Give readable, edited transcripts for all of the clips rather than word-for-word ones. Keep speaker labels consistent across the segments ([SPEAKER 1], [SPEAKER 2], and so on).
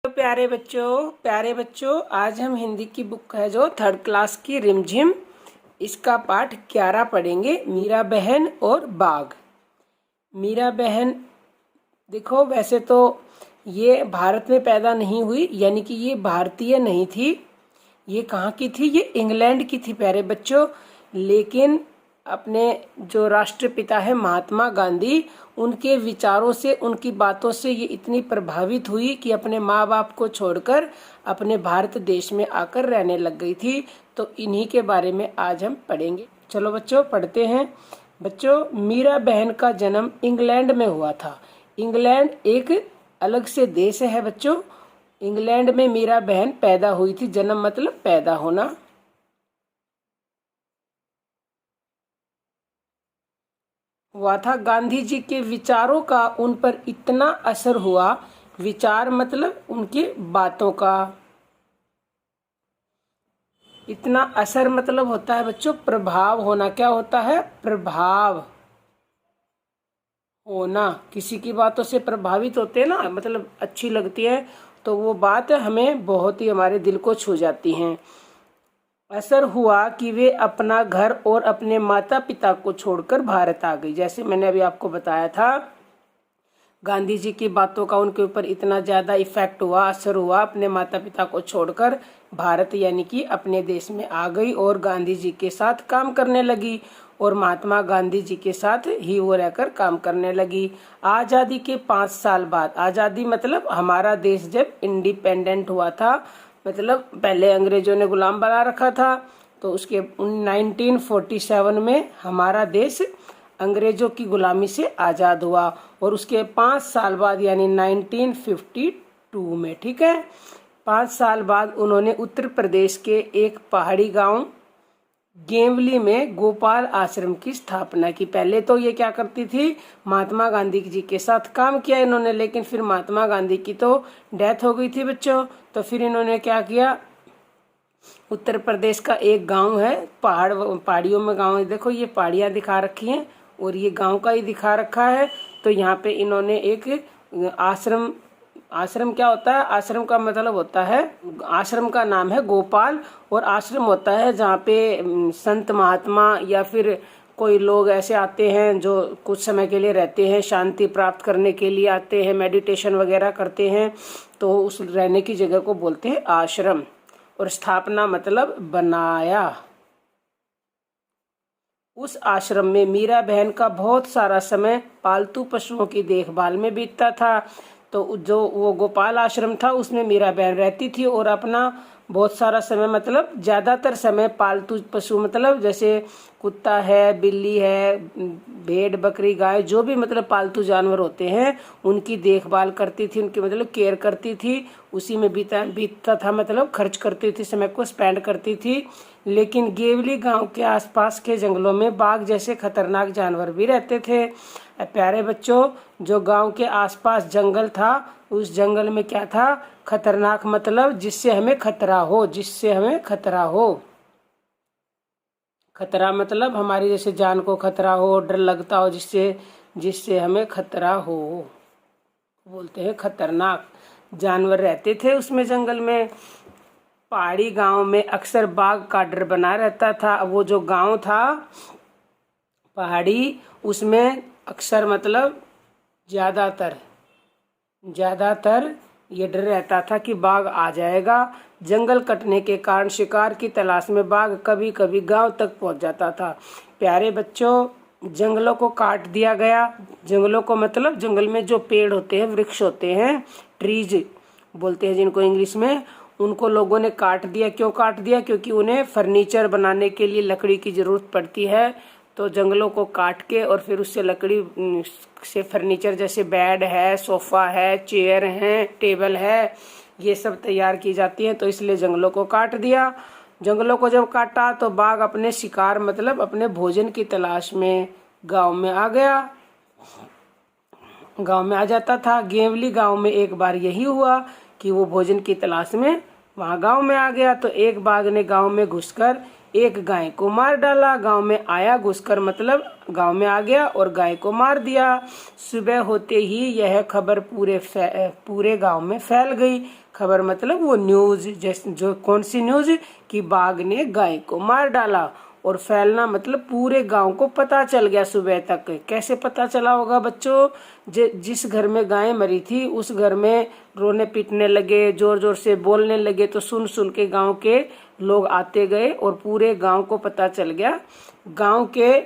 [SPEAKER 1] प्यारे बच्चों आज हम हिंदी की बुक है जो 3rd क्लास की रिमझिम, इसका पाठ 11 पढ़ेंगे। मीरा बहन और बाघ। मीरा बहन देखो, वैसे तो ये भारत में पैदा नहीं हुई, यानी कि ये भारतीय नहीं थी। ये कहाँ की थी? ये इंग्लैंड की थी प्यारे बच्चों। लेकिन अपने जो राष्ट्रपिता है महात्मा गांधी, उनके विचारों से, उनकी बातों से ये इतनी प्रभावित हुई कि अपने माँ बाप को छोड़कर अपने भारत देश में आकर रहने लग गई थी। तो इन्हीं के बारे में आज हम पढ़ेंगे। चलो बच्चों पढ़ते हैं। बच्चों, मीरा बहन का जन्म इंग्लैंड में हुआ था। इंग्लैंड एक अलग से देश है बच्चों। इंग्लैंड में मीरा बहन पैदा हुई थी। जन्म मतलब पैदा होना। हुआ था। गांधी जी के विचारों का उन पर इतना असर हुआ। विचार मतलब उनकी बातों का इतना असर मतलब होता है बच्चों प्रभाव होना। क्या होता है? प्रभाव होना। किसी की बातों से प्रभावित होते हैं ना, मतलब अच्छी लगती है तो वो बात हमें बहुत ही हमारे दिल को छू जाती हैं। असर हुआ कि वे अपना घर और अपने माता पिता को छोड़कर भारत आ गई। जैसे मैंने अभी आपको बताया था, गांधी जी की बातों का उनके ऊपर इतना ज़्यादा इफेक्ट हुआ, असर हुआ, अपने माता पिता को छोड़कर भारत यानी कि अपने देश में आ गई और गांधी जी के साथ काम करने लगी और महात्मा गांधी जी के साथ ही वो रहकर काम करने लगी। आज़ादी के 5 साल बाद, आज़ादी मतलब हमारा देश जब इंडिपेंडेंट हुआ था, मतलब पहले अंग्रेजों ने गुलाम बना रखा था, तो उसके 1947 में हमारा देश अंग्रेजों की गुलामी से आज़ाद हुआ और उसके 5 साल बाद यानी 1952 में, ठीक है, 5 साल बाद उन्होंने उत्तर प्रदेश के एक पहाड़ी गांव गेवली में गोपाल आश्रम की स्थापना की। पहले तो ये क्या करती थी, महात्मा गांधी जी के साथ काम किया इन्होंने, लेकिन फिर महात्मा गांधी की तो डेथ हो गई थी बच्चों। तो फिर इन्होंने क्या किया, उत्तर प्रदेश का एक गांव है, पहाड़ियों में गांव है, देखो ये पहाड़ियां दिखा रखी हैं और ये गांव का ही दिखा रखा है। तो यहाँ पे इन्होंने एक आश्रम, आश्रम क्या होता है? आश्रम का मतलब होता है, आश्रम का नाम है गोपाल, और आश्रम होता है जहाँ पे संत महात्मा या फिर कोई लोग ऐसे आते हैं जो कुछ समय के लिए रहते हैं, शांति प्राप्त करने के लिए आते हैं, मेडिटेशन वगैरह करते हैं। तो उस रहने की जगह को बोलते हैं आश्रम। और स्थापना मतलब बनाया। उस आश्रम में मीरा बहन का बहुत सारा समय पालतू पशुओं की देखभाल में बीतता था। तो जो वो गोपाल आश्रम था उसमें मीरा बहन रहती थी और अपना बहुत सारा समय मतलब ज़्यादातर समय पालतू पशु मतलब जैसे कुत्ता है, बिल्ली है, भेड़ बकरी गाय, जो भी मतलब पालतू जानवर होते हैं उनकी देखभाल करती थी, उनकी मतलब केयर करती थी। उसी में बीतता था, मतलब खर्च करती थी, समय को स्पेंड करती थी। लेकिन गेवली गांव के आसपास के जंगलों में बाघ जैसे खतरनाक जानवर भी रहते थे। प्यारे बच्चों, जो गांव के आसपास जंगल था, उस जंगल में क्या था? खतरनाक मतलब जिससे हमें खतरा हो, जिससे हमें खतरा हो। खतरा मतलब हमारी जैसे जान को खतरा हो, डर लगता हो, जिससे हमें खतरा हो, बोलते हैं खतरनाक जानवर रहते थे उसमें जंगल में। पहाड़ी गांव में अक्सर बाघ का डर बना रहता था। वो जो गांव था पहाड़ी, उसमें अक्सर मतलब ज्यादातर ये डर रहता था कि बाघ आ जाएगा। जंगल कटने के कारण शिकार की तलाश में बाघ कभी कभी गांव तक पहुंच जाता था। प्यारे बच्चों, जंगलों को काट दिया गया। जंगलों को मतलब जंगल में जो पेड़ होते हैं, वृक्ष होते हैं, ट्रीज बोलते हैं जिनको इंग्लिश में, उनको लोगों ने काट दिया। क्यों काट दिया? क्योंकि उन्हें फर्नीचर बनाने के लिए लकड़ी की जरूरत पड़ती है। तो जंगलों को काट के और फिर उससे लकड़ी से फर्नीचर जैसे बेड है, सोफा है, चेयर है, टेबल है, ये सब तैयार की जाती है। तो इसलिए जंगलों को काट दिया। जंगलों को जब काटा तो बाघ अपने शिकार मतलब अपने भोजन की तलाश में गांव में आ गया, गांव में आ जाता था। गेवली गांव में एक बार यही हुआ कि वो भोजन की तलाश में वहां गांव में आ गया। तो एक बाघ ने गांव में घुसकर एक गाय को मार डाला। गांव में आया घुसकर मतलब गांव में आ गया और गाय को मार दिया। सुबह होते ही यह खबर पूरे गांव में फैल गई। खबर मतलब वो न्यूज, जैसे जो कौन सी न्यूज कि बाघ ने गाय को मार डाला। और फैलना मतलब पूरे गांव को पता चल गया सुबह तक। कैसे पता चला होगा बच्चों? जिस घर में गाय मरी थी उस घर में रोने पीटने लगे, जोर जोर से बोलने लगे। तो सुन सुन के गांव के लोग आते गए और पूरे गांव को पता चल गया। गांव के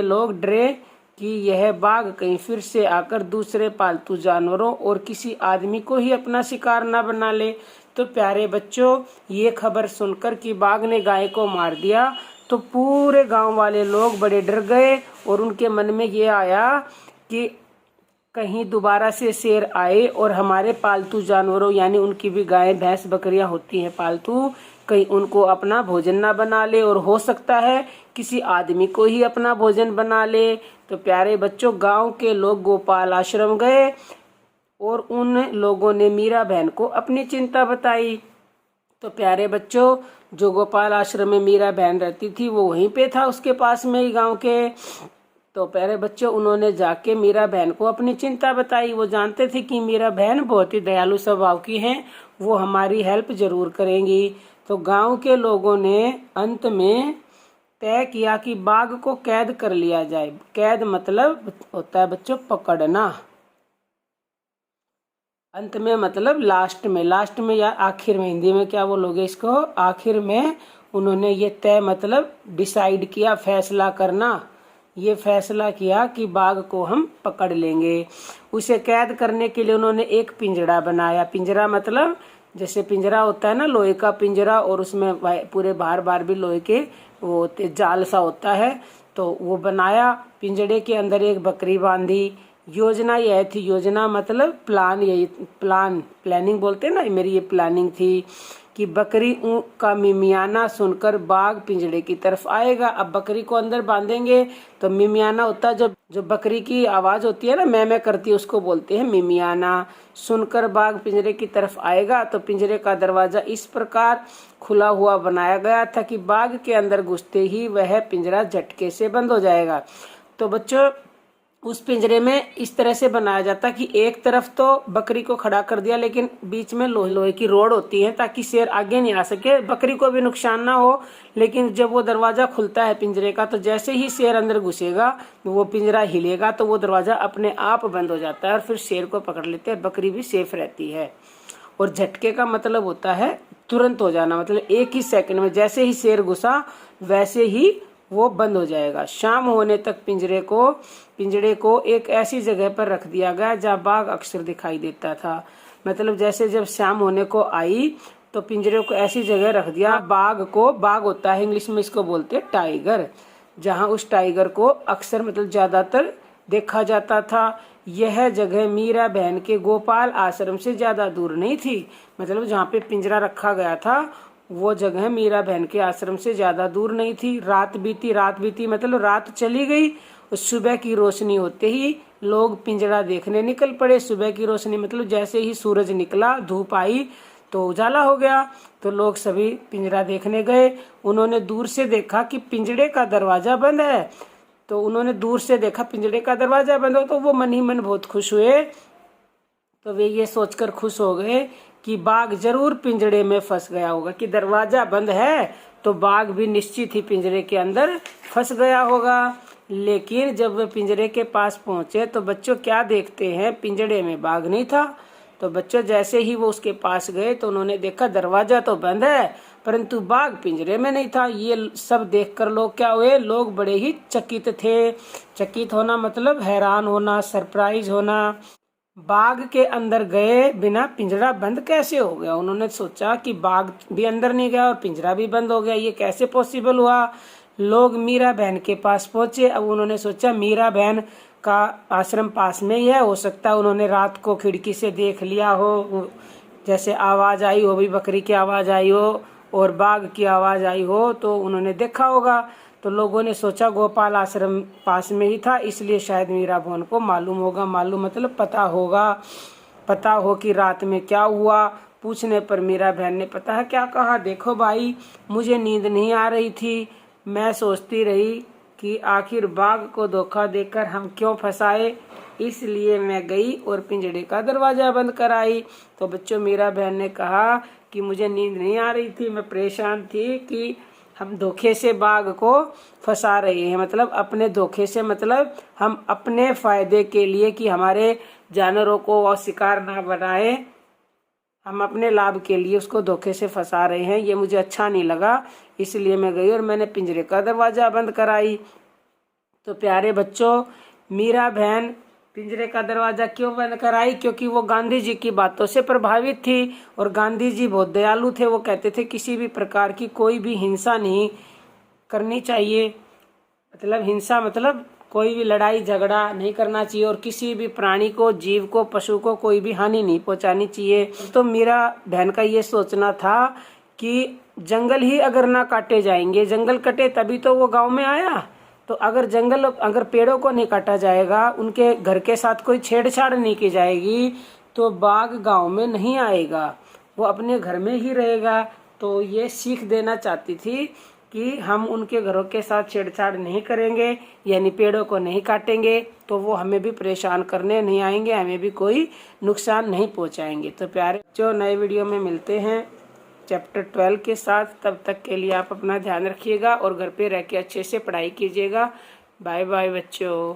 [SPEAKER 1] लोग डरे कि यह बाघ कहीं फिर से आकर दूसरे पालतू जानवरों और किसी आदमी को ही अपना शिकार न बना ले। तो प्यारे बच्चों, ये खबर सुनकर कि बाघ ने गाय को मार दिया तो पूरे गांव वाले लोग बड़े डर गए और उनके मन में ये आया कि कहीं दोबारा से शेर आए और हमारे पालतू जानवरों यानी उनकी भी गाय भैंस बकरियां होती हैं पालतू, कहीं उनको अपना भोजन ना बना ले और हो सकता है किसी आदमी को ही अपना भोजन बना ले। तो प्यारे बच्चों, गांव के लोग गोपाल आश्रम गए और उन लोगों ने मीरा बहन को अपनी चिंता बताई। तो प्यारे बच्चों, जो गोपाल आश्रम में मीरा बहन रहती थी वो वहीं पे था, उसके पास में ही गांव के। तो प्यारे बच्चों, उन्होंने जाके मीरा बहन को अपनी चिंता बताई। वो जानते थे कि मीरा बहन बहुत ही दयालु स्वभाव की हैं, वो हमारी हेल्प जरूर करेंगी। तो गांव के लोगों ने अंत में तय किया कि बाघ को कैद कर लिया जाए। कैद मतलब होता है बच्चों पकड़ना। अंत में मतलब लास्ट में या आखिर में, हिंदी में क्या बोलोगे इसको, आखिर में उन्होंने ये तय मतलब डिसाइड किया, फैसला करना, ये फैसला किया कि बाघ को हम पकड़ लेंगे। उसे कैद करने के लिए उन्होंने एक पिंजरा बनाया। पिंजरा मतलब जैसे पिंजरा होता है ना, लोहे का पिंजरा, और उसमें पूरे बार भी लोहे के वो जाल सा होता है, तो वो बनाया। पिंजरे के अंदर एक बकरी बांधी। योजना यह थी, योजना मतलब प्लान, यही प्लानिंग बोलते हैं ना, मेरी ये प्लानिंग थी कि बकरी का मिमियाना सुनकर बाघ पिंजरे की तरफ आएगा। अब बकरी को अंदर बांधेंगे तो मिमियाना होता है, जो बकरी की आवाज होती है ना, मैं करती है, उसको बोलते हैं मिमियाना। सुनकर बाघ पिंजरे की तरफ आएगा तो पिंजरे का दरवाजा इस प्रकार खुला हुआ बनाया गया था कि बाघ के अंदर घुसते ही वह पिंजरा झटके से बंद हो जाएगा। तो बच्चों, उस पिंजरे में इस तरह से बनाया जाता कि एक तरफ तो बकरी को खड़ा कर दिया, लेकिन बीच में लोहे की रोड होती है ताकि शेर आगे नहीं आ सके, बकरी को भी नुकसान ना हो। लेकिन जब वो दरवाजा खुलता है पिंजरे का, तो जैसे ही शेर अंदर घुसेगा वो पिंजरा हिलेगा तो वो दरवाजा अपने आप बंद हो जाता है और फिर शेर को पकड़ लेते हैं, बकरी भी सेफ रहती है। और झटके का मतलब होता है तुरंत हो जाना, मतलब एक ही सेकंड में, जैसे ही शेर घुसा वैसे ही वो बंद हो जाएगा। शाम होने तक पिंजरे को एक ऐसी जगह पर रख दिया गया जहाँ बाघ अक्सर दिखाई देता था। मतलब जैसे जब शाम होने को आई तो पिंजरे को ऐसी जगह रख दिया, बाघ होता है इंग्लिश में इसको बोलते हैं टाइगर, जहाँ उस टाइगर को अक्सर मतलब ज्यादातर देखा जाता था। यह जगह मीरा बहन के गोपाल आश्रम से ज्यादा दूर नहीं थी, मतलब जहाँ पे पिंजरा रखा गया था वो जगह मीरा बहन के आश्रम से ज्यादा दूर नहीं थी। रात बीती मतलब रात चली गई। सुबह की रोशनी होते ही लोग पिंजरा देखने निकल पड़े। सुबह की रोशनी मतलब जैसे ही सूरज निकला, धूप आई तो उजाला हो गया, तो लोग सभी पिंजरा देखने गए। उन्होंने दूर से देखा कि पिंजरे का दरवाजा बंद है, तो उन्होंने दूर से देखा पिंजरे का दरवाजा बंद हो, तो वो मन ही मन बहुत खुश हुए। तो वे ये सोचकर खुश हो गए कि बाघ जरूर पिंजरे में फंस गया होगा, कि दरवाजा बंद है तो बाघ भी निश्चित ही पिंजरे के अंदर फंस गया होगा। लेकिन जब वे पिंजरे के पास पहुंचे तो बच्चों क्या देखते हैं, पिंजरे में बाघ नहीं था। तो बच्चों जैसे ही वो उसके पास गए तो उन्होंने देखा दरवाजा तो बंद है परंतु बाघ पिंजरे में नहीं था। ये सब देखकर लोग क्या हुए, लोग बड़े ही चकित थे। चकित होना मतलब हैरान होना, सरप्राइज होना। बाघ के अंदर गए बिना पिंजरा बंद कैसे हो गया? उन्होंने सोचा कि बाघ भी अंदर नहीं गया और पिंजरा भी बंद हो गया, ये कैसे पॉसिबल हुआ। लोग मीरा बहन के पास पहुंचे। अब उन्होंने सोचा मीरा बहन का आश्रम पास में ही है, हो सकता है उन्होंने रात को खिड़की से देख लिया हो, जैसे आवाज आई हो, भी बकरी की आवाज आई हो और बाघ की आवाज आई हो, तो उन्होंने देखा होगा। तो लोगों ने सोचा गोपाल आश्रम पास में ही था, इसलिए शायद मीरा बहन को मालूम होगा। मालूम मतलब पता होगा, पता हो कि रात में क्या हुआ। पूछने पर मीरा बहन ने पता है क्या कहा, देखो भाई, मुझे नींद नहीं आ रही थी। मैं सोचती रही कि आखिर बाघ को धोखा देकर हम क्यों फंसाए, इसलिए मैं गई और पिंजड़े का दरवाजा बंद कराई। तो बच्चों, मीरा बहन ने कहा कि मुझे नींद नहीं आ रही थी, मैं परेशान थी कि हम धोखे से बाघ को फंसा रहे हैं। मतलब अपने धोखे से, मतलब हम अपने फायदे के लिए, कि हमारे जानवरों को और शिकार ना बनाए, हम अपने लाभ के लिए उसको धोखे से फंसा रहे हैं। ये मुझे अच्छा नहीं लगा, इसलिए मैं गई और मैंने पिंजरे का दरवाजा बंद कराई। तो प्यारे बच्चों, मीरा बहन पिंजरे का दरवाजा क्यों बंद कराई? क्योंकि वो गांधी जी की बातों से प्रभावित थी और गांधी जी बहुत दयालु थे। वो कहते थे किसी भी प्रकार की कोई भी हिंसा नहीं करनी चाहिए। मतलब हिंसा मतलब कोई भी लड़ाई झगड़ा नहीं करना चाहिए और किसी भी प्राणी को, जीव को, पशु को कोई भी हानि नहीं पहुंचानी चाहिए। तो मीरा बहन का ये सोचना था कि जंगल ही अगर ना काटे जाएंगे, जंगल कटे तभी तो वो गांव में आया। तो अगर पेड़ों को नहीं काटा जाएगा, उनके घर के साथ कोई छेड़छाड़ नहीं की जाएगी, तो बाघ गांव में नहीं आएगा, वो अपने घर में ही रहेगा। तो ये सीख देना चाहती थी कि हम उनके घरों के साथ छेड़छाड़ नहीं करेंगे, यानी पेड़ों को नहीं काटेंगे, तो वो हमें भी परेशान करने नहीं आएंगे, हमें भी कोई नुकसान नहीं पहुंचाएंगे। तो प्यारे जो नए वीडियो में मिलते हैं चैप्टर 12 के साथ, तब तक के लिए आप अपना ध्यान रखिएगा और घर पे रह के अच्छे से पढ़ाई कीजिएगा। बाय बाय बच्चों।